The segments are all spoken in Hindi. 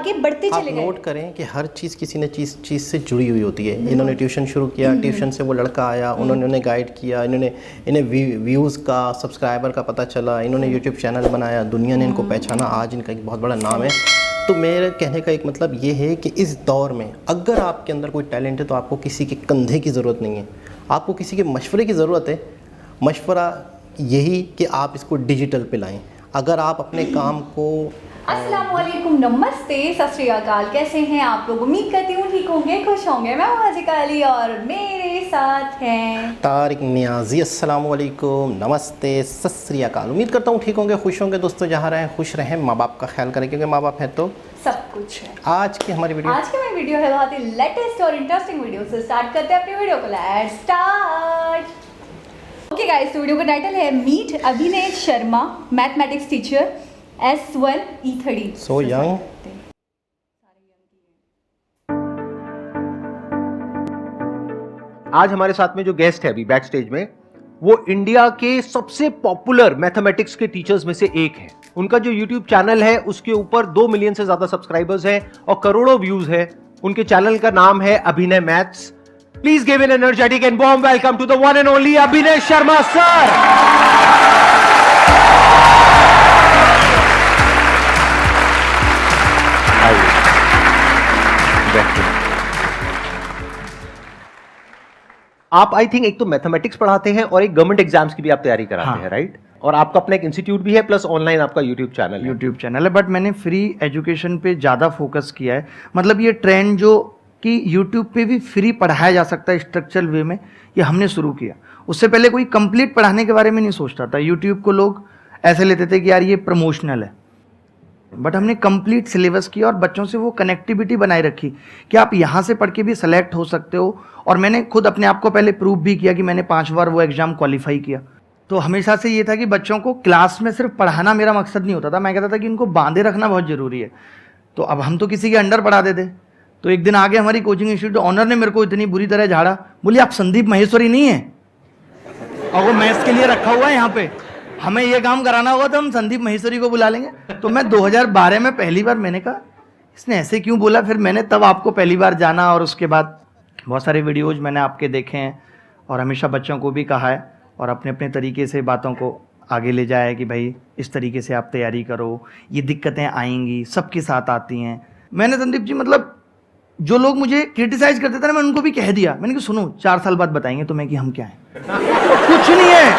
आगे बढ़ते आप चले गए। नोट करें कि हर चीज़ किसी न चीज़ से जुड़ी हुई होती है। इन्होंने ट्यूशन शुरू किया, ट्यूशन से वो लड़का आया, उन्होंने गाइड किया, इन्हें व्यूज़ का, सब्सक्राइबर का पता चला, इन्होंने यूट्यूब चैनल बनाया, दुनिया ने इनको पहचाना, आज इनका एक बहुत बड़ा नाम है। तो मेरे कहने का एक मतलब ये है कि इस दौर में अगर आपके अंदर कोई टैलेंट है तो आपको किसी के कंधे की ज़रूरत नहीं है, आपको किसी के मशवरे की ज़रूरत है। मशवरा यही कि आप इसको डिजिटल पे लाएं। अगर आप अपने काम को अस्सलाम वालेकुम, नमस्ते, सत श्री अकाल। कैसे हैं आप लोग? उम्मीद करती हूँ ठीक होंगे, खुश होंगे। मैं हूँ हाजिका अली और मेरे साथ हैं तारिक नियाजी। अस्सलाम वालेकुम, नमस्ते, सत श्री अकाल। उम्मीद करता हूँ ठीक होंगे, खुश होंगे। दोस्तों जहाँ रहें खुश रहें, माँ बाप का ख्याल करें, क्योंकि माँ बाप है तो सब कुछ है। आज की हमारी वीडियो है बहुत ही लेटेस्ट और इंटरेस्टिंग वीडियो से स्टार्ट करते हैं अपनी वीडियो को। Let's start. Okay guys, video का टाइटल है मीट अभिनय Sharma, mathematics teacher, S1 E30। So young. आज हमारे साथ में जो गेस्ट है अभी बैक स्टेज में, वो इंडिया के सबसे पॉपुलर मैथमेटिक्स के टीचर्स में से एक है। उनका जो यूट्यूब चैनल है उसके ऊपर 2 मिलियन से ज्यादा सब्सक्राइबर्स हैं और करोड़ों व्यूज है। उनके चैनल का नाम है Abhinay maths. Please give an energetic and warm welcome to the one and only Abhinay Sharma sir. आप आई थिंक एक तो मैथमेटिक्स पढ़ाते हैं और एक गवर्नमेंट एग्जाम्स की भी आप तैयारी कराते हैं, राइट? और आपका अपना एक इंस्टीट्यूट भी है, प्लस ऑनलाइन आपका यूट्यूब चैनल है। बट मैंने फ्री एजुकेशन पे ज़्यादा फोकस किया है। मतलब ये ट्रेंड जो कि यूट्यूब पे भी फ्री पढ़ाया जा सकता है स्ट्रक्चरल वे में, ये हमने शुरू किया। उससे पहले कोई कंप्लीट पढ़ाने के बारे में नहीं सोचता था। यूट्यूब को लोग ऐसे लेते थे कि यार ये प्रमोशनल है, बट हमने कंप्लीट सिलेबस किया और बच्चों से वो कनेक्टिविटी बनाए रखी कि आप यहाँ से पढ़ के भी सेलेक्ट हो सकते हो। और मैंने खुद अपने आप को पहले प्रूव भी किया कि मैंने 5 बार वो एग्ज़ाम क्वालिफाई किया। तो हमेशा से ये था कि बच्चों को क्लास में सिर्फ पढ़ाना मेरा मकसद नहीं होता था। मैं कहता था कि इनको बांधे रखना बहुत ज़रूरी है। तो अब हम तो किसी के अंडर पढ़ाते थे। तो एक दिन आगे हमारी कोचिंग इंस्टीट्यूट ऑनर ने मेरे को इतनी बुरी तरह झाड़ा, बोली आप संदीप महेश्वरी नहीं है और वो मैथ्स के लिए रखा हुआ है यहाँ पे, हमें ये काम कराना होगा तो हम संदीप महेश्वरी को बुला लेंगे। तो मैं 2012 में पहली बार मैंने कहा इसने ऐसे क्यों बोला। फिर मैंने तब आपको पहली बार जाना और उसके बाद बहुत सारे वीडियोज़ मैंने आपके देखे हैं और हमेशा बच्चों को भी कहा है और अपने अपने तरीके से बातों को आगे ले जाया है कि भाई इस तरीके से आप तैयारी करो, ये दिक्कतें आएंगी, सबके साथ आती हैं। मैंने संदीप जी मतलब जो लोग मुझे क्रिटिसाइज करते थे ना, मैं उनको भी कह दिया। मैंने कहा सुनो 4 साल बाद बताएंगे तुम्हें कि हम क्या हैं। कुछ नहीं है।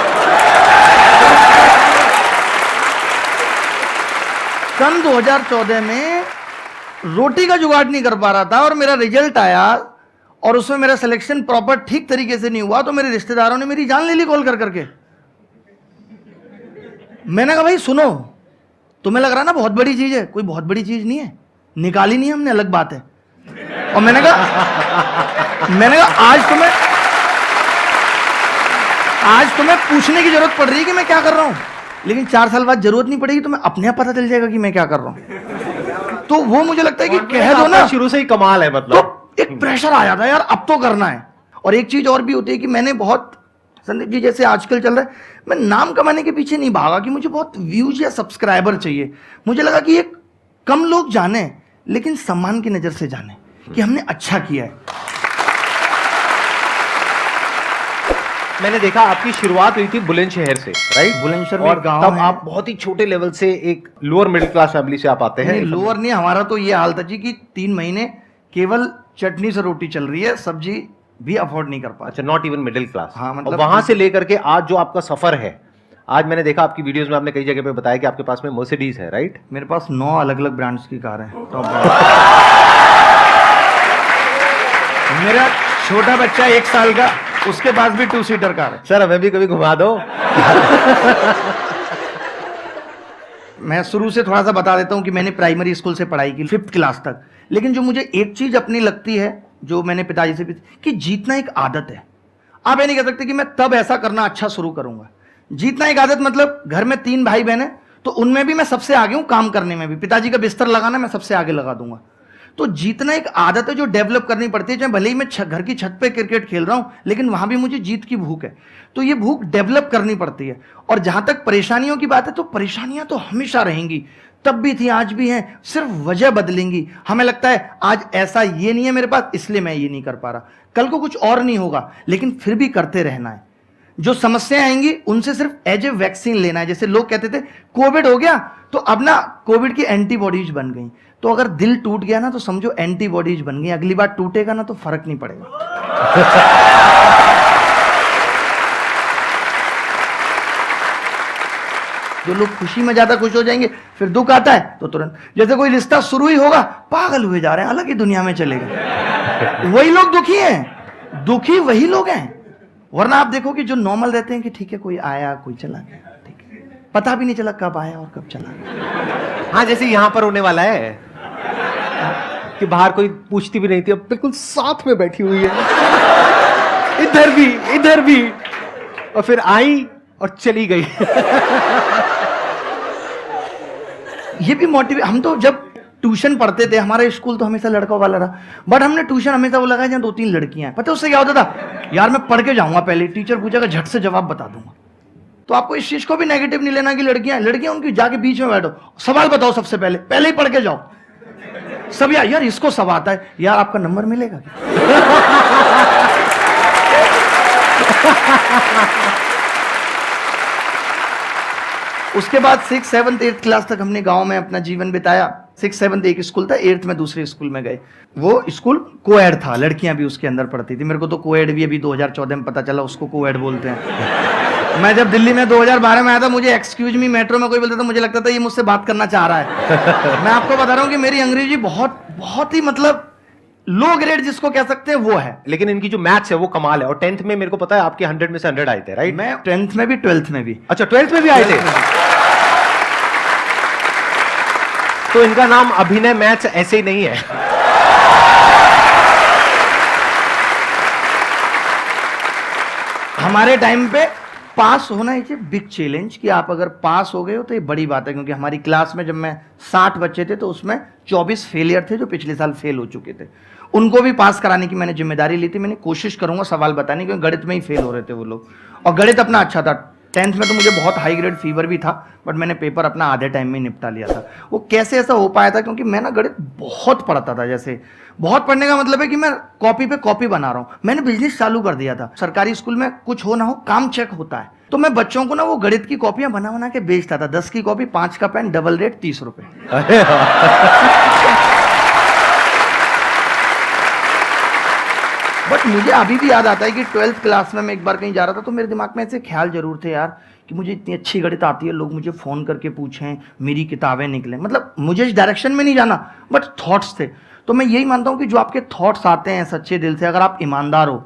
सन 2014 में रोटी का जुगाड़ नहीं कर पा रहा था और मेरा रिजल्ट आया और उसमें मेरा सिलेक्शन प्रॉपर ठीक तरीके से नहीं हुआ, तो मेरे रिश्तेदारों ने मेरी जान ले ली कॉल कर करके। मैंने कहा भाई सुनो, तुम्हें लग रहा ना बहुत बड़ी चीज है, कोई बहुत बड़ी चीज नहीं है, निकाली नहीं हमने, अलग बात है। और मैंने कहा आज तुम्हें पूछने की जरूरत पड़ रही है कि मैं क्या कर रहा हूं, लेकिन 4 साल बाद जरूरत नहीं पड़ेगी, तुम्हें अपने आप पता चल जाएगा कि मैं क्या कर रहा हूं। तो वो मुझे लगता है कि कह दो ना, शुरू से ही कमाल है। मतलब तो एक प्रेशर आ जाता है यार अब तो करना है। और एक चीज और भी होती है कि मैंने बहुत, संदीप जी जैसे आजकल चल रहा है, मैं नाम कमाने के पीछे नहीं भागा कि मुझे बहुत व्यूज या सब्सक्राइबर चाहिए। मुझे लगा कि ये कम लोग जाने लेकिन सम्मान की नजर से जाने कि हमने अच्छा किया है। मैंने देखा आपकी शुरुआत हुई थी बुलंदशहर से, राइट? बुलंदशहर और में गांव तब है। आप बहुत ही छोटे लेवल से एक लोअर मिडिल क्लास फैमिली से आप आते हैं। नहीं, लोअर नहीं, हमारा तो ये हाल था जी कि 3 महीने केवल चटनी से रोटी चल रही है, सब्जी भी अफोर्ड नहीं कर पाते। अच्छा, नॉट इवन मिडिल क्लास। हाँ, मतलब और वहां से लेकर के आज जो आपका सफर है, आज मैंने देखा आपकी वीडियोस में आपने कई जगह पे बताया कि आपके पास में मर्सिडीज है, राइट? मेरे पास 9 अलग अलग ब्रांड्स की कार है। मेरा छोटा बच्चा 1 साल का, उसके पास भी 2 सीटर कार है। सर हमें भी कभी घुमा दो। मैं शुरू से थोड़ा सा बता देता हूं कि मैंने प्राइमरी स्कूल से पढ़ाई की 5th क्लास तक। लेकिन जो मुझे एक चीज अपनी लगती है, जो मैंने पिताजी से भी, कि जीतना एक आदत है। आप ये नहीं कह सकते कि मैं तब ऐसा करना अच्छा शुरू करूंगा। जीतना एक आदत मतलब घर में 3 भाई बहन है तो उनमें भी मैं सबसे आगे हूं, काम करने में भी। पिताजी का बिस्तर लगाना मैं सबसे आगे लगा दूंगा। तो जीतना एक आदत है जो डेवलप करनी पड़ती है। चाहे भले ही मैं घर की छत पे क्रिकेट खेल रहा हूं, लेकिन वहां भी मुझे जीत की भूख है। तो ये भूख डेवलप करनी पड़ती है। और जहां तक परेशानियों की बात है, तो परेशानियां तो हमेशा रहेंगी। तब भी थी, आज भी हैं, सिर्फ वजह बदलेंगी। हमें लगता है आज ऐसा ये नहीं है मेरे पास, इसलिए मैं ये नहीं कर पा रहा, कल को कुछ और नहीं होगा, लेकिन फिर भी करते रहना है। जो समस्याएं आएंगी उनसे सिर्फ एज ए वैक्सीन लेना है। जैसे लोग कहते थे कोविड हो गया तो अब ना कोविड की एंटीबॉडीज बन गई, तो अगर दिल टूट गया ना तो समझो एंटीबॉडीज बन गई, अगली बार टूटेगा ना तो फर्क नहीं पड़ेगा। जो लोग खुशी में ज्यादा खुश हो जाएंगे, फिर दुख आता है तो तुरंत, जैसे कोई रिश्ता शुरू ही होगा, पागल हुए जा रहे हैं, अलग ही दुनिया में चले गए। वही लोग दुखी हैं, दुखी वही लोग हैं। वरना आप देखो कि जो नॉर्मल रहते हैं कि ठीक है कोई आया कोई चला गया, ठीक है, पता भी नहीं चला कब आया और कब चला गया। हाँ, जैसे यहां पर होने वाला है कि बाहर कोई पूछती भी नहीं थी, अब बिल्कुल साथ में बैठी हुई है, इधर भी, और फिर आई और चली गई। ये भी मोटिवेट, हम तो जब ट्यूशन पढ़ते थे, हमारा स्कूल तो हमेशा लड़कों वाला रहा, बट हमने ट्यूशन हमेशा वो लगाया जहाँ 2-3 लड़कियां हैं। पता है उससे क्या होता था, यार मैं पढ़ के जाऊंगा, पहले टीचर पूछेगा झट से जवाब बता दूंगा। तो आपको इस चीज को भी नेगेटिव नहीं लेना कि लड़कियां उनकी जाके बीच में बैठो, सवाल बताओ सबसे पहले ही पढ़ के जाओ। सब यार इसको सब आता है, यार आपका नंबर मिलेगा क्या? उसके बाद 6th 7th 8th क्लास तक हमने गांव में अपना जीवन बिताया। 6th 7th एक स्कूल था, 8th में दूसरे स्कूल में गए। वो स्कूल कोएड था, लड़कियां भी उसके अंदर पढ़ती थी। मेरे को तो कोएड भी अभी 2014 में पता चला उसको कोएड बोलते हैं। मैं जब दिल्ली में 2012 में आया था, मुझे एक्सक्यूज मी मेट्रो में कोई बोलता था, मुझे लगता था ये मुझसे बात करना चाह रहा है। मैं आपको बता रहा हूँ कि मेरी अंग्रेजी बहुत ही मतलब लो ग्रेड जिसको कह सकते हैं वो है। लेकिन इनकी जो मैथ्स है वो कमाल है। और 10th में मेरे को पता है आपके 100 में से 100 आए थे, राइट? मैं 10th में भी 12th में भी। अच्छा, 12th में भी आए थे। तो इनका नाम अभिनय मैथ्स ऐसे ही नहीं है। हमारे टाइम पे पास होना इज ए बिग चैलेंज, कि आप अगर पास हो गए हो तो ये बड़ी बात है। क्योंकि हमारी क्लास में जब मैं 60 बच्चे थे तो उसमें 24 फेलियर थे जो पिछले साल फेल हो चुके थे। उनको भी पास कराने की मैंने जिम्मेदारी ली थी। मैंने कोशिश करूंगा सवाल बताने की, क्योंकि गणित में ही फेल हो रहे थे वो लोग, और गणित अपना अच्छा था। 10th में तो मुझे बहुत हाई ग्रेड फीवर भी था, बट मैंने पेपर अपना आधे टाइम में निपटा लिया था। वो कैसे ऐसा हो पाया था, क्योंकि मैं ना गणित बहुत पढ़ता था। जैसे बहुत पढ़ने का मतलब है कि मैं कॉपी पे कॉपी बना रहा हूँ। मैंने बिजनेस चालू कर दिया था। सरकारी स्कूल में कुछ हो ना हो काम चेक होता है, तो मैं बच्चों को ना वो गणित की कॉपियां बना बना के बेचता था। 10 की कॉपी 5 का पेन, डबल रेट 30 रुपए। बट मुझे अभी भी याद आता है कि 12th क्लास में मैं एक बार कहीं जा रहा था, तो मेरे दिमाग में ऐसे ख्याल जरूर थे यार कि मुझे इतनी अच्छी गणित आती है, लोग मुझे फोन करके पूछें, मेरी किताबें निकलें। मतलब मुझे इस डायरेक्शन में नहीं जाना, बट थॉट्स थे। तो मैं यही मानता हूँ कि जो आपके थॉट्स आते हैं सच्चे दिल से, अगर आप ईमानदार हो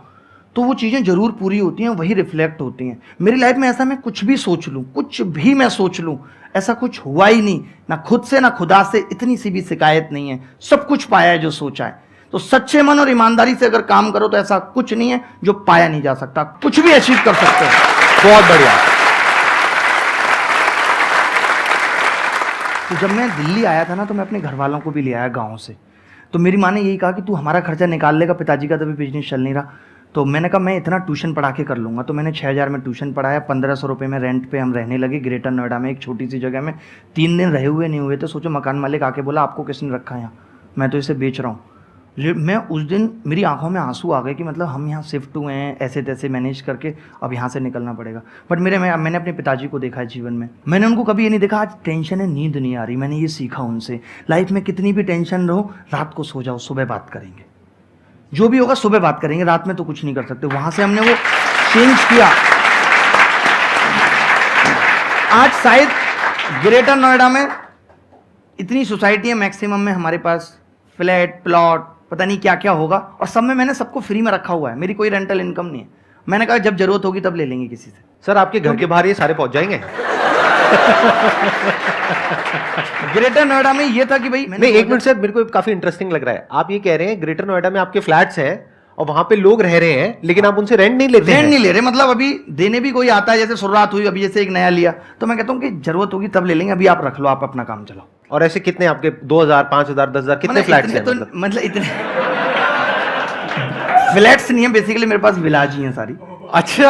तो वो चीज़ें जरूर पूरी होती हैं, वही रिफ्लेक्ट होती हैं। मेरी लाइफ में ऐसा मैं कुछ भी सोच लूँ, कुछ भी मैं सोच लूँ, ऐसा कुछ हुआ ही नहीं, ना खुद से ना खुदा से इतनी सी भी शिकायत नहीं है। सब कुछ पाया है जो सोचा है। तो सच्चे मन और ईमानदारी से अगर काम करो तो ऐसा कुछ नहीं है जो पाया नहीं जा सकता, कुछ भी अचीव कर सकते हो। बहुत बढ़िया। तो जब मैं दिल्ली आया था ना, तो मैं अपने घर वालों को भी ले आया गाँव से। तो मेरी माँ ने यही कहा कि तू हमारा खर्चा निकाल लेगा, पिताजी का तभी बिजनेस चल नहीं रहा। तो मैंने कहा मैं इतना ट्यूशन पढ़ा के कर लूँगा। तो मैंने 6000 में ट्यूशन पढ़ाया, 1500 रुपये में रेंट पे हम रहने लगे ग्रेटर नोएडा में, एक छोटी सी जगह में। 3 दिन रहे हुए नहीं हुए थे, सोचो मकान मालिक आके बोला आपको किसने रखा है यहाँ, मैं तो इसे बेच रहा हूँ। मैं उस दिन मेरी आंखों में आंसू आ गए कि मतलब हम यहाँ शिफ्ट हुए हैं ऐसे तैसे मैनेज करके, अब यहाँ से निकलना पड़ेगा। बट मैंने अपने पिताजी को देखा है जीवन में, मैंने उनको कभी ये नहीं देखा आज टेंशन है नींद नहीं आ रही। मैंने ये सीखा उनसे, लाइफ में कितनी भी टेंशन रहो, रात को सो जाओ, सुबह बात करेंगे, जो भी होगा सुबह बात करेंगे, रात में तो कुछ नहीं कर सकते। वहाँ से हमने वो चेंज किया। आज शायद ग्रेटर नोएडा में इतनी सोसाइटी है, मैक्सिमम में हमारे पास फ्लैट प्लॉट पता नहीं क्या क्या होगा, और सब में मैंने सबको फ्री में रखा हुआ है। मेरी कोई रेंटल इनकम नहीं है। मैंने कहा जब जरूरत होगी तब ले लेंगे किसी से। सर आपके घर के बाहर ये सारे पहुंच जाएंगे। ग्रेटर नोएडा में ये था कि भाई नहीं, एक मिनट सर, मेरे को काफी इंटरेस्टिंग लग रहा है। आप ये कह रहे हैं ग्रेटर नोएडा में आपके फ्लैट्स हैं और वहां पे लोग रह रहे हैं, लेकिन आप उनसे रेंट नहीं लेते? रेंट नहीं ले रहे, मतलब अभी देने भी कोई आता है, जैसे शुरुआत हुई अभी जैसे एक नया लिया, तो मैं कहता हूँ कि जरूरत होगी तब ले लेंगे, अभी आप रख लो, आप अपना काम चलाओ। और ऐसे कितने आपके 2000 5000 10,000 कितने फ्लैट्स हैं? मतलब इतने फ्लैट्स नहीं है, बेसिकली मेरे पास विलाज ही हैं सारी। अच्छा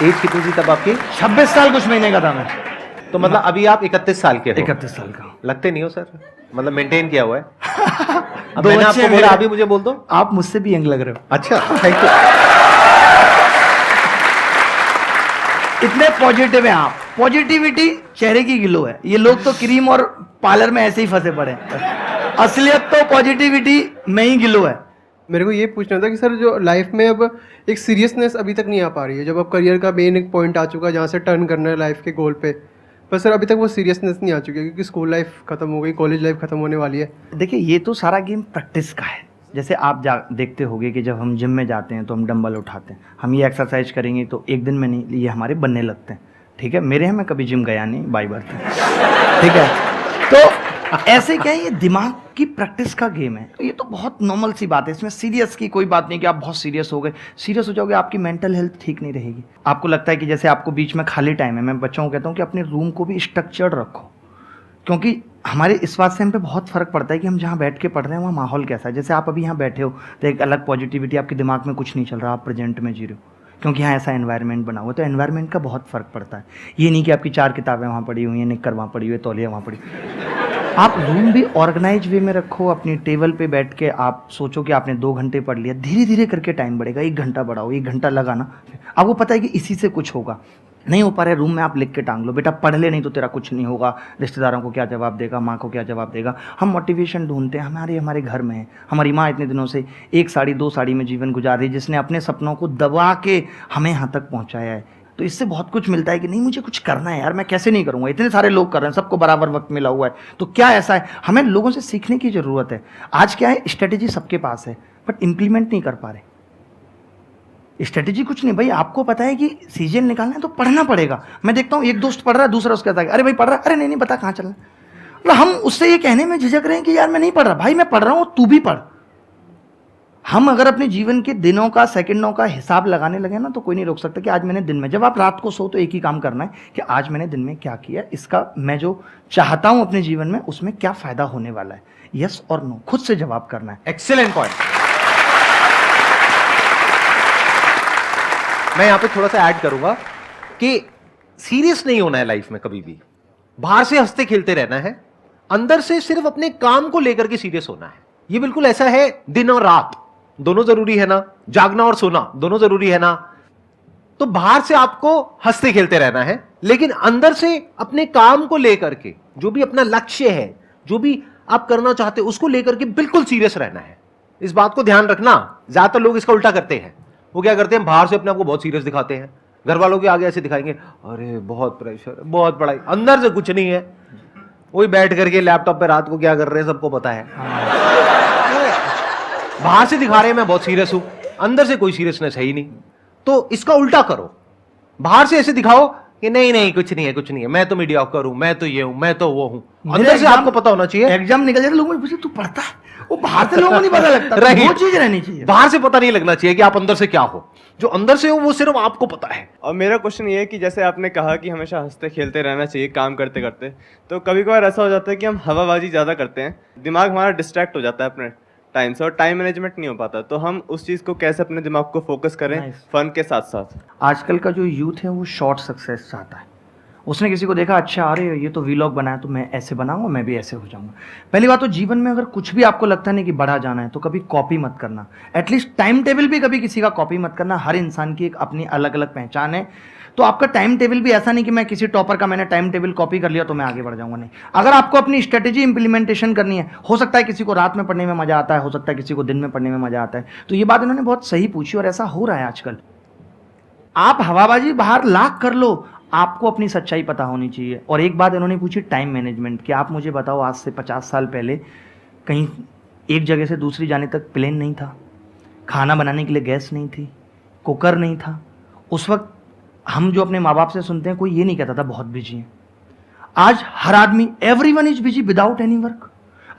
एज कितनी थी तब आपकी? 26 साल कुछ महीने का था मैं। तो मतलब अभी आप 31 साल के हो? 31 साल का। लगते नहीं हो सर, मतलब मेंटेन किया हुआ है। अब दो मैंने बच्चे आपको बोला, मेरे। अभी मुझे बोल दो। आप मुझसे भी यंग लग रहे हो। अच्छा, थैंक यू। इतने पॉजिटिव हैं आप। पॉजिटिविटी चेहरे की ग्लो है। ये लोग तो क्रीम और पार्लर में ऐसे ही फंसे पड़े हैं। असलियत तो पॉजिटिविटी में ही ग्लो है। मेरे को ये पूछना था कि सर जो लाइफ में अब एक सीरियसनेस अभी तक नहीं आ पा रही है, जब अब करियर का मेन एक पॉइंट आ चुका है जहाँ से टर्न करना है लाइफ के गोल पे, पर सर अभी तक वो सीरियसनेस नहीं आ चुकी है क्योंकि स्कूल लाइफ खत्म हो गई, कॉलेज लाइफ खत्म होने वाली है। देखिए ये तो सारा गेम प्रैक्टिस का है। जैसे आप देखते होंगे कि जब हम जिम में जाते हैं तो हम डंबल उठाते हैं, हम ये एक्सरसाइज करेंगे तो एक दिन में नहीं, ये हमारे बनने लगते हैं। ठीक है, मेरे हैं, मैं कभी जिम गया नहीं, बाय बर्थ। ठीक है, तो ऐसे क्या है, ये दिमाग की प्रैक्टिस का गेम है। ये तो बहुत नॉर्मल सी बात है, इसमें सीरियस की कोई बात नहीं कि आप बहुत सीरियस हो गए। सीरियस हो जाओगे, आपकी मेंटल हेल्थ ठीक नहीं रहेगी। आपको लगता है कि जैसे आपको बीच में खाली टाइम है, मैं बच्चों को कहता हूँ कि अपने रूम को भी स्ट्रक्चर्ड रखो, क्योंकि हमारे इस बात से हम पे बहुत फ़र्क पड़ता है कि हम जहाँ बैठ के पढ़ रहे हैं वहाँ माहौल कैसा है। जैसे आप अभी यहाँ बैठे हो तो एक अलग पॉजिटिविटी, आपके दिमाग में कुछ नहीं चल रहा, आप प्रेजेंट में जी रहे हो, क्योंकि यहाँ ऐसा एनवायरनमेंट बना हुआ है। तो एनवायरनमेंट का बहुत फ़र्क पड़ता है। ये नहीं कि आपकी 4 किताबें वहाँ पड़ी हुई हैं, निक्कर वहाँ पड़ी हुई है, तौलिया वहाँ पड़ी। आप रूम भी ऑर्गेनाइज वे में रखो। अपनी टेबल पे बैठ के आप सोचो कि आपने 2 घंटे पढ़ लिया, धीरे धीरे करके टाइम बढ़ेगा। 1 घंटा बढ़ाओ, 1 घंटा लगाना, आपको पता है कि इसी से कुछ होगा। नहीं हो पा रहा है, रूम में आप लिख के टांग लो, बेटा पढ़ ले, नहीं तो तेरा कुछ नहीं होगा। रिश्तेदारों को क्या जवाब देगा, माँ को क्या जवाब देगा। हम मोटिवेशन ढूंढते हैं, हमारे घर में है। हमारी माँ इतने दिनों से 1 साड़ी 2 साड़ी में जीवन गुजार रही है, जिसने अपने सपनों को दबा के हमें यहाँ तक पहुँचाया है। तो इससे बहुत कुछ मिलता है कि नहीं मुझे कुछ करना है यार, मैं कैसे नहीं करूँगा, इतने सारे लोग कर रहे हैं, सबको बराबर वक्त मिला हुआ है, तो क्या ऐसा है। हमें लोगों से सीखने की ज़रूरत है। आज क्या है, स्ट्रेटेजी सबके पास है बट इम्प्लीमेंट नहीं कर पा रहे। स्ट्रेटेजी कुछ नहीं भाई, आपको पता है कि सीजन निकालना है तो पढ़ना पड़ेगा। मैं देखता हूँ एक दोस्त पढ़ रहा है, दूसरा उसके कहता है अरे भाई पढ़ रहा है, अरे नहीं बता कहाँ चलना। मतलब हम उससे ये कहने में झिझक रहे हैं कि यार मैं नहीं पढ़ रहा। भाई मैं पढ़ रहा हूँ, तू भी पढ़। हम अगर अपने जीवन के दिनों का, सेकंडों का हिसाब लगाने लगे ना तो कोई नहीं रोक सकता कि आज मैंने दिन में, जब आप रात को सो तो एक ही काम करना है कि आज मैंने दिन में क्या किया, इसका मैं जो चाहता हूं अपने जीवन में उसमें क्या फायदा होने वाला है। यस और नो खुद से जवाब करना है। Excellent point. मैं यहां पे थोड़ा सा ऐड करूंगा कि सीरियस नहीं होना है लाइफ में कभी भी। बाहर से हंसते खेलते रहना है, अंदर से सिर्फ अपने काम को लेकर के सीरियस होना है। ये बिल्कुल ऐसा है, दिन और रात दोनों जरूरी है ना, जागना और सोना दोनों जरूरी है ना। तो बाहर से आपको हंसते खेलते रहना है, लेकिन अंदर से अपने काम को लेकर के, जो भी अपना लक्ष्य है, जो भी आप करना चाहते हो, उसको लेकर के बिल्कुल सीरियस रहना है। इस बात को ध्यान रखना। ज्यादातर लोग इसका उल्टा करते हैं। वो क्या करते हैं, बाहर से अपने आप को बहुत सीरियस दिखाते हैं, घर वालों के आगे ऐसे दिखाएंगे, अरे बहुत प्रेशर है, बहुत पढ़ाई, अंदर से कुछ नहीं है। वही बैठ करके लैपटॉप पे रात को क्या कर रहे हैं सबको पता है। बाहर से दिखा रहे हैं मैं बहुत सीरियस हूं, अंदर से कोई सीरियसनेस है ही नहीं। तो इसका उल्टा करो, बाहर से ऐसे दिखाओ कि नहीं नहीं कुछ नहीं है, कुछ नहीं है, मैं तो मीडियोकर हूं, मैं तो ये हूं, मैं तो वो हूं। अंदर से आपको पता होना चाहिए। एग्जाम निकल जाए लोगों ने तू पढ़ता है, वो बाहर से लोगों को नहीं पता लगता। Right. वो चीज रहनी चाहिए। बाहर से पता नहीं लगना चाहिए कि आप अंदर से क्या हो। जो अंदर से हो वो सिर्फ आपको पता है। और मेरा क्वेश्चन ये है कि जैसे आपने कहा कि हमेशा हंसते खेलते रहना चाहिए काम करते करते, तो कभी कभार ऐसा हो जाता है कि हम हवाबाजी ज़्यादा करते हैं, दिमाग हमारा डिस्ट्रैक्ट हो जाता है अपने टाइम से और टाइम मैनेजमेंट नहीं हो पाता। तो हम उस चीज़ को कैसे अपने दिमाग को फोकस करें फन के साथ साथ। आजकल का जो यूथ है वो शॉर्ट सक्सेस चाहता है। उसने किसी को देखा, अच्छा अरे ये तो वीलॉग बनाया तो मैं ऐसे बनाऊंगा, मैं भी ऐसे हो जाऊंगा। पहली बात तो जीवन में अगर कुछ भी आपको लगता नहीं कि बढ़ा जाना है तो कभी कॉपी मत करना। एटलीस्ट टाइम टेबल भी कभी किसी का कॉपी मत करना। हर इंसान की एक अपनी अलग अलग पहचान है। तो आपका टाइम टेबल भी ऐसा नहीं कि मैं किसी टॉपर का मैंने टाइम टेबल कॉपी कर लिया तो मैं आगे बढ़ जाऊंगा। नहीं, अगर आपको अपनी स्ट्रेटेजी इंप्लीमेंटेशन करनी है, हो सकता है किसी को रात में पढ़ने में मजा आता है, हो सकता है किसी को दिन में पढ़ने में मजा आता है। तो ये बात इन्होंने बहुत सही पूछी और ऐसा हो रहा है आजकल। आप हवाबाजी बाहर लाख कर लो, आपको अपनी सच्चाई पता होनी चाहिए। और एक बात इन्होंने पूछी टाइम मैनेजमेंट कि आप मुझे बताओ, आज से 50 साल पहले कहीं एक जगह से दूसरी जाने तक प्लेन नहीं था, खाना बनाने के लिए गैस नहीं थी, कुकर नहीं था। उस वक्त हम जो अपने माँ बाप से सुनते हैं, कोई ये नहीं कहता था बहुत बिजी हैं। आज हर आदमी, everyone is busy without any work.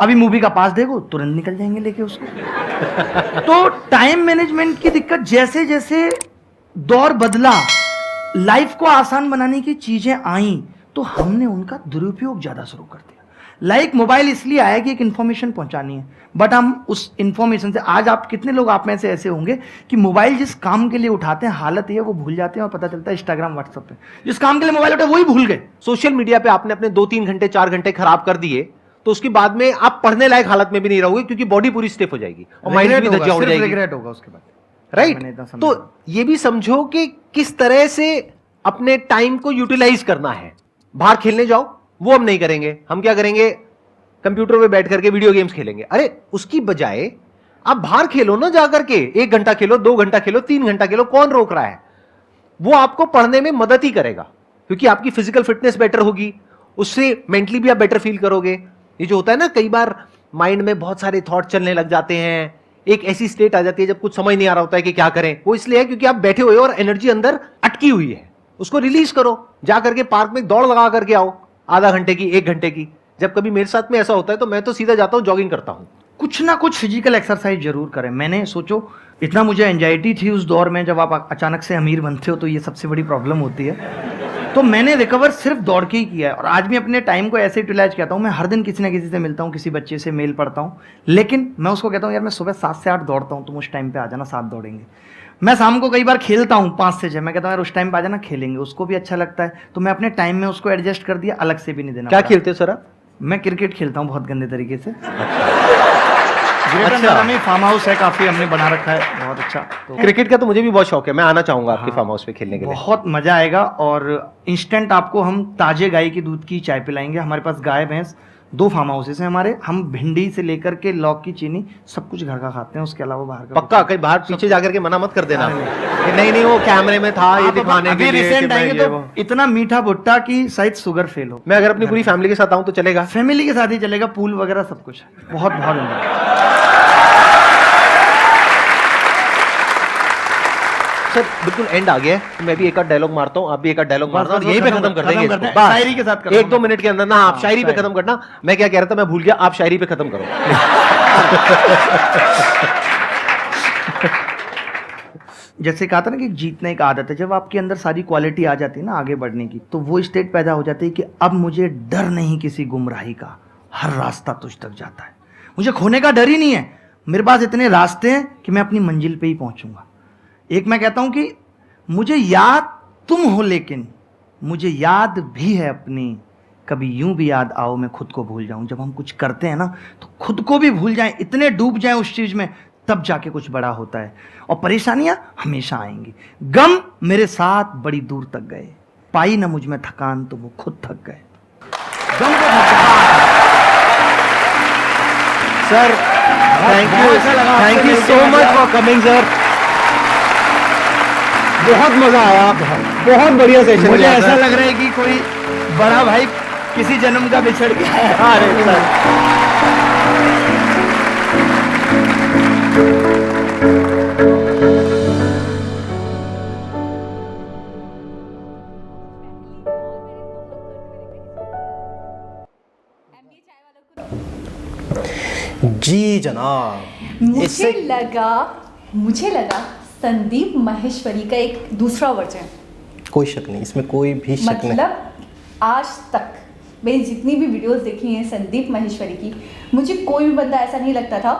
अभी मूवी का पास देखो, तुरंत निकल जाएंगे लेके उसको। तो टाइम मैनेजमेंट की दिक्कत, जैसे जैसे दौर बदला, लाइफ को आसान बनाने की चीजें आई, तो हमने उनका दुरुपयोग ज्यादा शुरू कर दिया। लाइक मोबाइल इसलिए आया कि एक इन्फॉर्मेशन पहुंचानी है, बट हम उस इन्फॉर्मेशन से, आज आप कितने लोग आप में से ऐसे होंगे कि मोबाइल जिस काम के लिए उठाते हैं, हालत ये है वो भूल जाते हैं और पता चलता है इंस्टाग्राम व्हाट्सएप पे जिस काम के लिए मोबाइल उठाए वही भूल गए। सोशल मीडिया पे आपने अपने 2-3 घंटे 4 घंटे खराब कर दिए तो उसके बाद में आप पढ़ने लायक हालत में भी नहीं रहोगे, क्योंकि बॉडी पूरी स्टिफ हो जाएगी और माइंड भी धज्जियां हो जाएगी। रिग्रेट होगा उसके बाद, मैंने इतना राइट। समझा। तो ये भी समझो कि किस तरह से अपने टाइम को यूटिलाइज करना है। बाहर खेलने जाओ, वो हम नहीं करेंगे, हम क्या करेंगे, कंप्यूटर पे बैठ करके वीडियो गेम्स खेलेंगे। अरे उसकी बजाय आप बाहर खेलो ना, जाकर के 1 घंटा खेलो, 2 घंटा खेलो, 3 घंटा खेलो, कौन रोक रहा है। वो आपको पढ़ने में मदद ही करेगा, क्योंकि आपकी फिजिकल फिटनेस बेटर होगी, उससे मेंटली भी आप बेटर फील करोगे। ये जो होता है ना, कई बार माइंड में बहुत सारे थॉट चलने लग जाते हैं, एक ऐसी स्टेट आ जाती है जब कुछ समझ नहीं आ रहा होता है कि क्या करें। वो इसलिए है क्योंकि आप बैठे हुए हो और एनर्जी अंदर अटकी हुई है, उसको रिलीज करो। जा करके पार्क में दौड़ लगा करके आओ, आधा घंटे की, 1 घंटे की। जब कभी मेरे साथ में ऐसा होता है तो मैं तो सीधा जाता हूं, जॉगिंग करता हूं। कुछ ना कुछ फिजिकल एक्सरसाइज जरूर करें। मैंने सोचो, इतना मुझे एंजाइटी थी उस दौर में, जब आप अचानक से अमीर बनते हो तो ये सबसे बड़ी प्रॉब्लम होती है। तो मैंने रिकवर सिर्फ दौड़ के ही किया है, और आज भी अपने टाइम को ऐसे यूटिलाइज करता हूँ। मैं हर दिन किसी ना किसी से मिलता हूँ, किसी बच्चे से मेल पढ़ता हूँ, लेकिन मैं उसको कहता हूँ यार मैं सुबह 7 से 8 दौड़ता हूँ, तुम उस टाइम पे आ जाना, 7 दौड़ेंगे। मैं शाम को कई बार खेलता हूँ 5 से 6, मैं कहता हूँ यार उस टाइम पे आ जाना, खेलेंगे। उसको भी अच्छा लगता है, तो मैं अपने टाइम में उसको एडजस्ट कर दिया, अलग से भी नहीं देना क्या पड़ा। खेलते हो सर आप? मैं क्रिकेट खेलता हूँ बहुत गंदे तरीके से। ग्रेटर नोएडा में फार्म हाउस है, काफी हमने बना रखा है, बहुत अच्छा। तो क्रिकेट का तो मुझे भी बहुत शौक है, मैं आना चाहूंगा आपके फार्म हाउस पे खेलने के लिए। बहुत मजा आएगा, और इंस्टेंट आपको हम ताजे गाय के दूध की चाय पिलाएंगे। हमारे पास गाय भैंस 2 फार्म हाउसेस हैं हमारे। हम भिंडी से लेकर के लौक की चीनी सब कुछ घर का खाते हैं, उसके अलावा बाहर का पक्का कहीं बाहर पीछे जाकर के मना मत कर देना कि नहीं नहीं वो कैमरे में था, ये दिखाने के लिए। रिसेंट आएंगे तो इतना मीठा भुट्टा की शायद शुगर फेल हो। मैं अगर अपनी पूरी फैमिली के साथ आऊं तो चलेगा? फैमिली के साथ ही चलेगा, पूल वगैरह सब कुछ है। बहुत बहुत सर बिल्कुल एंड आ गया है, तो मैं भी एक आध डायलॉग मारता हूँ, आप भी एक आध डायलॉग मारना और यहीं पे खत्म कर देंगे इसको। बस शायरी के साथ 1-2 मिनट के अंदर ना, आप शायरी पे खत्म करना। मैं क्या कह रहा था, मैं भूल गया, आप शायरी पे खत्म करो। जैसे कहा था ना कि जीतने की आदत है, जब आपके अंदर सारी क्वालिटी आ जाती है ना आगे बढ़ने की, तो वो स्टेट पैदा हो जाती है कि अब मुझे डर नहीं किसी गुमराही का, हर रास्ता तुझ तक जाता है। मुझे खोने का डर ही नहीं है, मेरे पास इतने रास्ते हैं कि मैं अपनी मंजिल पे ही पहुंचूंगा। एक मैं कहता हूं कि मुझे याद तुम हो, लेकिन मुझे याद भी है अपनी, कभी यूं भी याद आओ मैं खुद को भूल जाऊं। जब हम कुछ करते हैं ना तो खुद को भी भूल जाएं, इतने डूब जाएं उस चीज में, तब जाके कुछ बड़ा होता है। और परेशानियां हमेशा आएंगी, गम मेरे साथ बड़ी दूर तक गए, पाई ना मुझ में थकान तो वो खुद थक गए। गम को sir thank you so much for coming sir, बहुत मजा आया, बहुत बढ़िया सेशन। मुझे ऐसा लग रहा है कि कोई बड़ा भाई किसी जन्म का बिछड़ गया है। अरे सर जी जनाब। मुझे लगा संदीप माहेश्वरी का एक दूसरा वर्जन। कोई शक नहीं, इसमें कोई भी शक नहीं। मतलब आज तक मैंने जितनी भी वीडियोस देखी हैं संदीप माहेश्वरी की, मुझे कोई भी बंदा ऐसा नहीं लगता था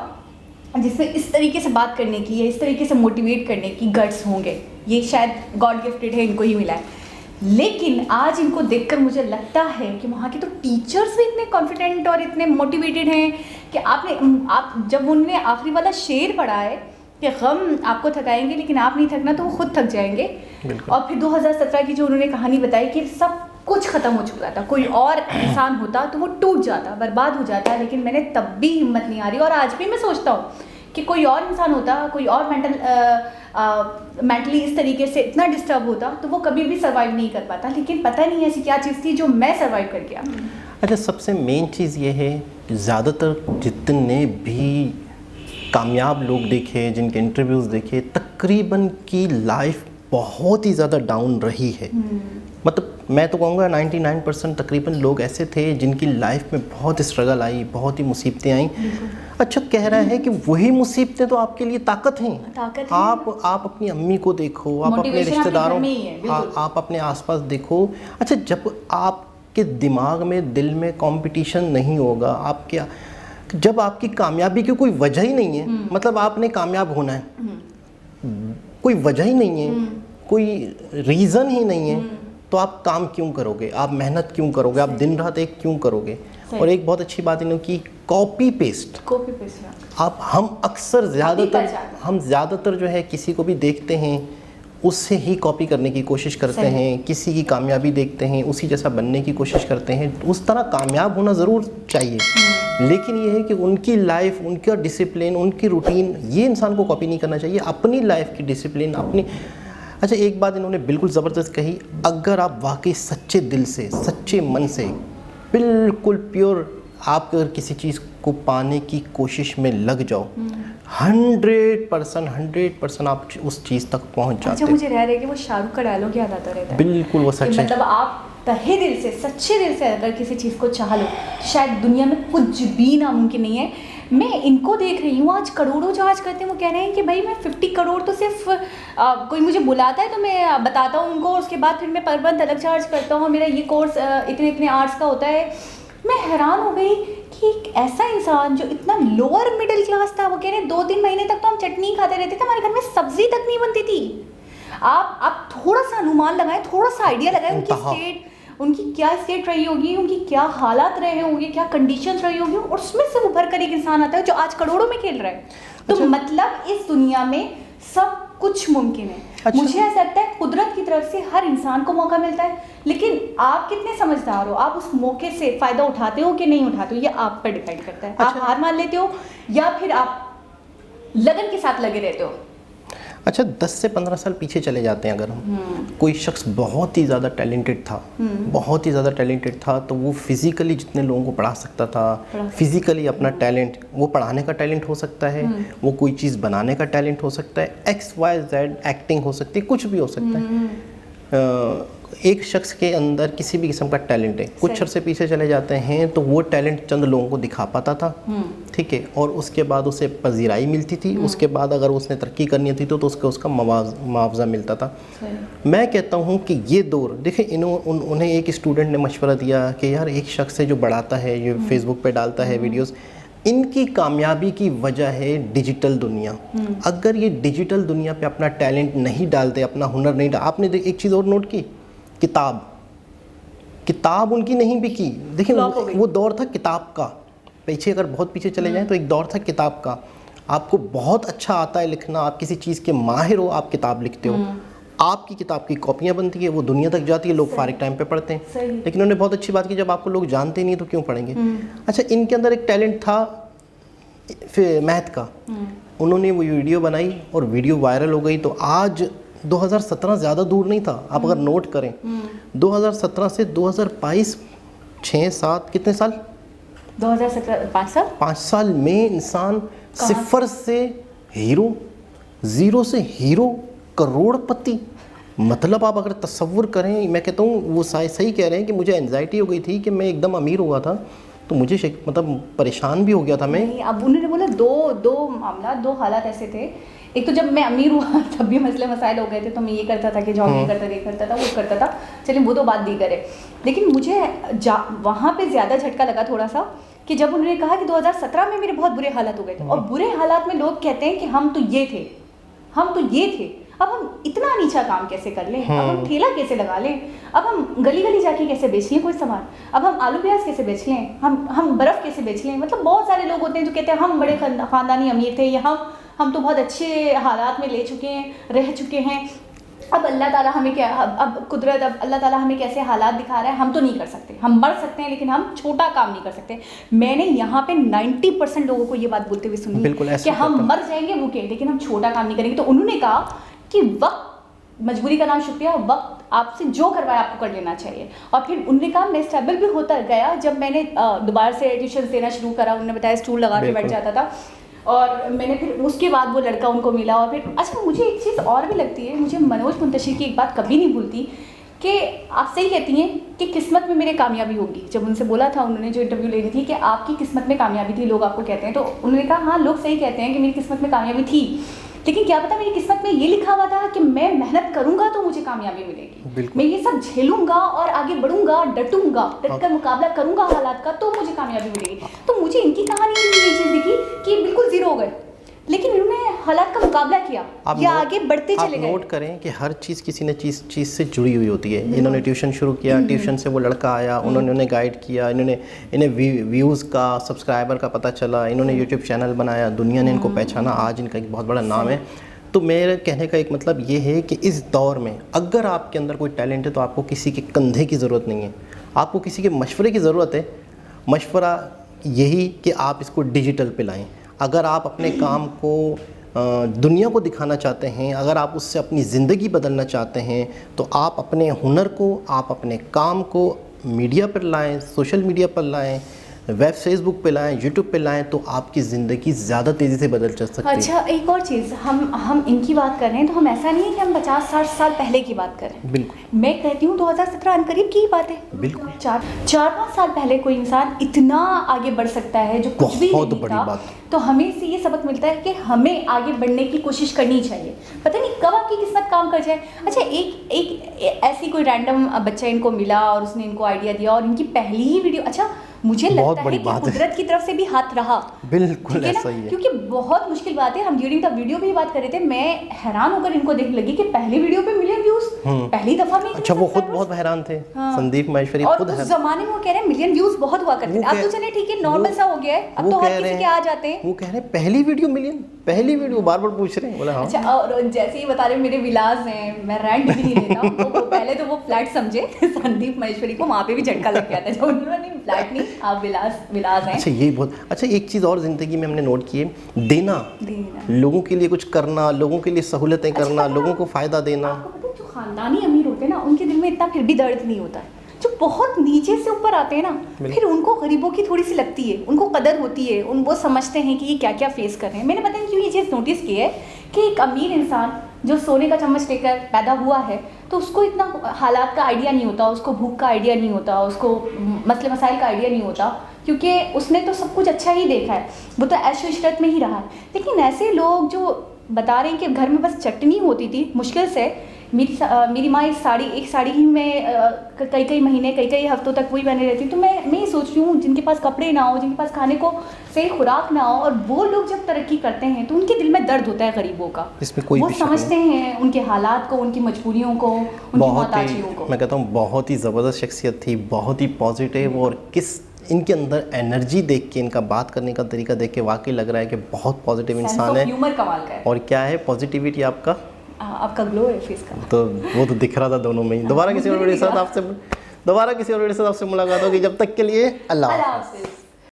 जिसमें इस तरीके से बात करने की या इस तरीके से मोटिवेट करने की गट्स होंगे। ये शायद गॉड गिफ्टेड है, इनको ही मिला है। लेकिन आज इनको देखकर मुझे लगता है कि वहाँ के तो टीचर्स भी इतने कॉन्फिडेंट और इतने मोटिवेटेड हैं कि आप जब उनने आखिरी वाला शेर पढ़ा है कि गम आपको थकाएंगे लेकिन आप नहीं थकना, तो वो खुद थक जाएंगे। और फिर 2017 की जो उन्होंने कहानी बताई कि सब कुछ ख़त्म हो चुका था, कोई और इंसान होता तो वो टूट जाता, बर्बाद हो जाता, लेकिन मैंने तब भी हिम्मत नहीं हारी। और आज भी मैं सोचता हूँ कि कोई और इंसान होता, कोई और मेंटली इस तरीके से इतना डिस्टर्ब होता तो वो कभी भी सर्वाइव नहीं कर पाता। लेकिन पता नहीं ऐसी क्या चीज़ थी जो मैं सर्वाइव कर गया। अच्छा, सबसे मेन चीज़ ये है कि ज़्यादातर जितने भी कामयाब लोग देखे, जिनके इंटरव्यूज़ देखे, तकरीबन की लाइफ बहुत ही ज़्यादा डाउन रही है। मतलब मैं तो कहूँगा 99% तकरीबन लोग ऐसे थे जिनकी लाइफ में बहुत स्ट्रगल आई, बहुत ही मुसीबतें आई। अच्छा, कह रहा है कि वही मुसीबतें तो आपके लिए ताकत हैं। आप अपनी अम्मी को देखो, आप अपने रिश्तेदारों, आप अपने आसपास देखो। अच्छा, जब आप आपके दिमाग में, दिल में कंपटीशन नहीं होगा। आप क्या, जब आपकी कामयाबी की कोई वजह ही नहीं है, मतलब आपने कामयाब होना है, कोई वजह ही नहीं है, कोई रीज़न ही नहीं है, तो आप काम क्यों करोगे, आप मेहनत क्यों करोगे, आप दिन रात एक क्यों करोगे। और एक बहुत अच्छी बात इन्होंने की, कॉपी पेस्ट। आप हम अक्सर ज़्यादातर जो है किसी को भी देखते हैं उससे ही कॉपी करने की कोशिश करते हैं, किसी की कामयाबी देखते हैं उसी जैसा बनने की कोशिश करते हैं। उस तरह कामयाब होना ज़रूर चाहिए, लेकिन ये है कि उनकी लाइफ, उनका डिसिप्लिन, उनकी रूटीन, ये इंसान को कॉपी नहीं करना चाहिए। अपनी लाइफ की डिसिप्लिन, अपनी। अच्छा, एक बात इन्होंने बिल्कुल ज़बरदस्त कही, अगर आप वाकई सच्चे दिल से, सच्चे मन से, बिल्कुल प्योर, आप अगर किसी चीज़ को पाने की कोशिश में लग जाओ, 100% आप उस चीज़ तक पहुंच जाते हैं। अच्छा, मुझे रह रहा है कि वो शाहरुख का डायलॉग याद आता रहता है, बिल्कुल वो सच है। मतलब आप तहे दिल से, सच्चे दिल से अगर किसी चीज़ को चाह लो, शायद दुनिया में कुछ भी नामुमकिन नहीं है। मैं इनको देख रही हूँ, आज करोड़ों जो आज करते हैं वो कह रहे हैं कि भाई मैं 50 करोड़ तो सिर्फ कोई मुझे बुलाता है तो मैं बताता हूँ उनको, उसके बाद फिर मैं पर मंथ अलग चार्ज करता हूँ, मेरा ये कोर्स इतने आवर्स का होता है। मैं हैरान हो गई कि एक ऐसा इंसान जो इतना लोअर मिडिल क्लास था, वो कह रहे 2-3 महीने तक तो हम चटनी खाते रहते थे, हमारे घर में सब्जी तक नहीं बनती थी। आप थोड़ा सा अनुमान लगाएं, थोड़ा सा आइडिया लगाएं, उनकी क्या स्टेट रही होगी, उनकी क्या हालात रहे होंगे, क्या कंडीशंस रही होगी, और उसमें से उभर कर एक इंसान आता है जो आज करोड़ों में खेल रहा है। तो मतलब इस दुनिया में सब कुछ मुमकिन है। मुझे ऐसा लगता है कुदरत की तरफ से हर इंसान को मौका मिलता है, लेकिन आप कितने समझदार हो, आप उस मौके से फ़ायदा उठाते हो कि नहीं उठाते हो, ये आप पर डिपेंड करता है। आप हार मान लेते हो या फिर आप लगन के साथ लगे रहते हो। अच्छा, 10 से 15 साल पीछे चले जाते हैं अगर हम, कोई शख्स बहुत ही ज़्यादा टैलेंटेड था, बहुत ही ज़्यादा टैलेंटेड था, तो वो फिज़िकली जितने लोगों को पढ़ा सकता था, फिज़िकली अपना टैलेंट, वो पढ़ाने का टैलेंट हो सकता है, वो कोई चीज़ बनाने का टैलेंट हो सकता है, XYZ एक्टिंग हो सकती है, कुछ भी हो सकता है। एक शख्स के अंदर किसी भी किस्म का टैलेंट है, कुछ अरसे पीछे चले जाते हैं तो वो टैलेंट चंद लोगों को दिखा पाता था, ठीक है, और उसके बाद उसे पजीराई मिलती थी, उसके बाद अगर उसने तरक्की करनी थी तो उसका मुआवजा मिलता था। मैं कहता हूँ कि ये दौर देखिए, उन्हें एक स्टूडेंट ने मशवरा दिया कि यार एक शख्स है जो बढ़ाता है, ये फेसबुक पे डालता है वीडियोस, इनकी कामयाबी की वजह है डिजिटल दुनिया। अगर ये डिजिटल दुनिया पे अपना टैलेंट नहीं डालते, अपना हुनर नहीं डालते, आपने एक चीज़ और नोट की, किताब उनकी नहीं बिकी। देखिए वो दौर था किताब का, पीछे अगर बहुत पीछे चले जाएं तो एक दौर था किताब का। आपको बहुत अच्छा आता है लिखना, आप किसी चीज़ के माहिर हो, आप किताब लिखते हो, आपकी किताब की कॉपियाँ बनती है, वो दुनिया तक जाती है, लोग फारिग टाइम पे पढ़ते हैं। लेकिन उन्होंने बहुत अच्छी बात की, जब आपको लोग जानते नहीं तो क्यों पढ़ेंगे। अच्छा, इनके अंदर एक टैलेंट था मैथ का, उन्होंने वो वीडियो बनाई और वीडियो वायरल हो गई। तो आज 2017 ज़्यादा दूर नहीं था, आप अगर नोट करें 2017 से 2022, 6-7 कितने साल, 2017 5 साल में इंसान सिफर से हीरो, ज़ीरो से हीरो, करोड़पति। मतलब आप अगर तसव्वुर करें, मैं कहता हूँ वो सही कह रहे हैं कि मुझे एंजाइटी हो गई थी कि मैं एकदम अमीर हुआ था, तो मुझे मतलब परेशान भी हो गया था मैं। अब उन्होंने बोला दो मामला, 2 हालात ऐसे थे। एक तो जब मैं अमीर हुआ तब भी मसले मसाइल हो गए थे, तो मैं ये करता था कि जॉब ये करता था, वो करता था, चलिए वो तो बात दी करे। लेकिन मुझे वहाँ पे ज़्यादा झटका लगा थोड़ा सा कि जब उन्होंने कहा कि 2017 में मेरे बहुत बुरे हालात हो गए थे, और बुरे हालात में लोग कहते हैं कि हम तो ये थे, अब हम इतना नीचा काम कैसे कर लें, अब हम ठेला कैसे लगा लें, अब हम गली गली जाके कैसे बेच लें कोई सामान, अब हम आलू प्याज कैसे बेच लें, हम बर्फ़ कैसे बेच लें। मतलब बहुत सारे लोग होते हैं जो कहते हैं हम बड़े ख़ानदानी अमीर थे, या हम तो बहुत अच्छे हालात में रह चुके हैं, अब अल्लाह ताला हमें क्या, अब कुदरत, अब अल्लाह ताला हमें कैसे हालात दिखा रहा है, हम तो नहीं कर सकते, हम मर सकते हैं लेकिन हम छोटा काम नहीं कर सकते। मैंने यहाँ पे 90% लोगों को ये बात बोलते हुए सुनी कि हम मर जाएंगे वो के, लेकिन हम छोटा काम नहीं करेंगे। तो उन्होंने कहा कि वक्त, मजबूरी का नाम शुक्रिया, वक्त आपसे जो करवाया आपको कर लेना चाहिए। और फिर उन्होंने कहा मैं स्टेबल भी होता गया, जब मैंने दोबारा से ट्यूशन देना शुरू करा, उन्होंने बताया स्टूल लगा के बैठ जाता था, और मैंने फिर उसके बाद वो लड़का उनको मिला। और फिर अच्छा, मुझे एक चीज़ और भी लगती है, मुझे मनोज मुंतशिर की एक बात कभी नहीं भूलती कि आप सही कहती हैं कि किस्मत में मेरे कामयाबी होगी। जब उनसे बोला था, उन्होंने जो इंटरव्यू ले रही थी कि आपकी किस्मत में कामयाबी थी, लोग आपको कहते हैं, तो उन्होंने कहा हाँ लोग सही कहते हैं कि मेरी किस्मत में कामयाबी थी, लेकिन क्या पता मेरी किस्मत में ये लिखा हुआ था कि मैं मेहनत करूंगा तो मुझे कामयाबी मिलेगी, बिल्कुल। मैं ये सब झेलूंगा और आगे बढ़ूंगा, डट कर मुकाबला करूंगा हालात का, तो मुझे कामयाबी मिलेगी। तो मुझे इनकी कहानी में ये चीज़ दिखी कि बिल्कुल जीरो हो गए, लेकिन इन्होंने हालात का मुकाबला किया, ये आगे बढ़ते चले गए। नोट करें कि हर चीज़ किसी न चीज़ से जुड़ी हुई होती है। इन्होंने ट्यूशन शुरू किया, ट्यूशन से वो लड़का आया, उन्होंने गाइड किया, इन्हें व्यूज़ का, सब्सक्राइबर का पता चला, इन्होंने यूट्यूब चैनल बनाया, दुनिया ने इनको पहचाना, आज इनका एक बहुत बड़ा नाम है। तो मेरे कहने का एक मतलब ये है कि इस दौर में अगर आपके अंदर कोई टैलेंट है तो आपको किसी के कंधे की ज़रूरत नहीं है, आपको किसी के मशवरे की ज़रूरत है। मशवरा यही कि आप इसको डिजिटल पे लाएं। अगर आप अपने काम को दुनिया को दिखाना चाहते हैं, अगर आप उससे अपनी ज़िंदगी बदलना चाहते हैं, तो आप अपने हुनर को, आप अपने काम को मीडिया पर लाएं, सोशल मीडिया पर लाएं, वेब फेसबुक पे लाएं, यूट्यूब पे लाएं, तो आपकी ज़िंदगी ज़्यादा तेज़ी से बदल सकती है। अच्छा, एक और चीज़, हम इनकी बात कर रहे हैं तो हम ऐसा नहीं है कि हम 50-60 साल पहले की बात कर रहे हैं। बिल्कुल, मैं कहती हूँ 2017 अनकरीब की ही बात है। बिल्कुल। 4-5 साल पहले कोई इंसान इतना आगे बढ़ सकता है जो कुछ भी बहुत नहीं बड़ी था। बात। तो हमें से ये सबक मिलता है कि हमें आगे बढ़ने की कोशिश करनी चाहिए, पता नहीं कब आपकी किस्मत काम कर जाए। अच्छा, एक ऐसी कोई रैंडम बच्चा इनको मिला और उसने इनको आइडिया दिया और इनकी पहली ही वीडियो, अच्छा मुझे बहुत लगता बड़ी है कि बात है। कुदरत की तरफ से भी हाथ रहा। बिल्कुल ठीक है ना? ऐसा ही है। क्योंकि बहुत मुश्किल बात है, हम ड्यूरिंग द वीडियो भी बात कर रहे थे, मैं हैरान होकर इनको देखने लगी कि पहली वीडियो पे मिलियन व्यूज, पहली दफा में। अच्छा, वो खुद बहुत हैरान थे, हाँ। संदीप महेश्वरी और खुद उस जमाने में वो कह रहे हैं मिलियन व्यूज बहुत हुआ करते थे, अब तो चले ठीक है, नॉर्मल सा हो गया है, अब तो हर किसी के आ जाते हैं। वो कह रहे हैं पहली वीडियो मिलियन, पहली वीडियो बार बार पूछ रहे हैं। बोला हाँ। अच्छा, और जैसे ही बता रहे मेरे विलास हैं, मैं रेंट भी नहीं लेता हूं, तो वो पहले तो वो फ्लैट समझे संदीप महेश्वरी को, वहाँ पे भी झटका लग गया था जब उन्होंने फ्लैट नहीं, आप विलास हैं। अच्छा, ये बहुत अच्छा। एक चीज़ और ज़िंदगी में हमने नोट की है, देना, लोगों के लिए कुछ करना, लोगों के लिए सहूलतें करना, लोगों को फ़ायदा देना। आपको पता है जो खानदानी अमीर होते हैं ना, उनके दिल में इतना फिर भी दर्द नहीं होता है। जो बहुत नीचे से ऊपर आते हैं ना, फिर उनको गरीबों की थोड़ी सी लगती है, उनको कदर होती है, वो समझते हैं कि ये क्या क्या फेस कर रहे हैं। मैंने पता नहीं क्यों ये चीज़ नोटिस की है कि एक अमीर इंसान जो सोने का चम्मच लेकर पैदा हुआ है, तो उसको इतना हालात का आइडिया नहीं होता, उसको भूख का आइडिया नहीं होता, उसको मसले मसाइल का आइडिया नहीं होता, क्योंकि उसने तो सब कुछ अच्छा ही देखा है, वो तो ऐशो इशरत में ही रहा है। लेकिन ऐसे लोग जो बता रहे हैं कि घर में बस चटनी होती थी मुश्किल से, मेरी माँ एक साड़ी ही में कई महीने कई हफ्तों तक वही पहने रहती। तो मैं ये सोच रही हूँ, जिनके पास कपड़े ना हो, जिनके पास खाने को सही खुराक ना हो, और वो लोग जब तरक्की करते हैं तो उनके दिल में दर्द होता है गरीबों का। इसमें कोई वो भी शक समझते हैं उनके हालात को, उनकी मजबूरियों को, उनकी मोहताजियों को। मैं कहता हूँ बहुत ही ज़बरदस्त शख्सियत थी, बहुत ही पॉजिटिव, और किस इनके अंदर एनर्जी देख के, इनका बात करने का तरीका देख के वाकई लग रहा है कि बहुत पॉजिटिव इंसान है। ह्यूमर कमाल का है। और क्या है पॉजिटिविटी आपका ग्लो है फेस का, तो वो तो दिख रहा था दोनों में ही। दोबारा किसी और वीडियो के साथ आपसे मुलाकात होगी, जब तक के लिए अल्लाह हाफ़िज़। हाफिज़।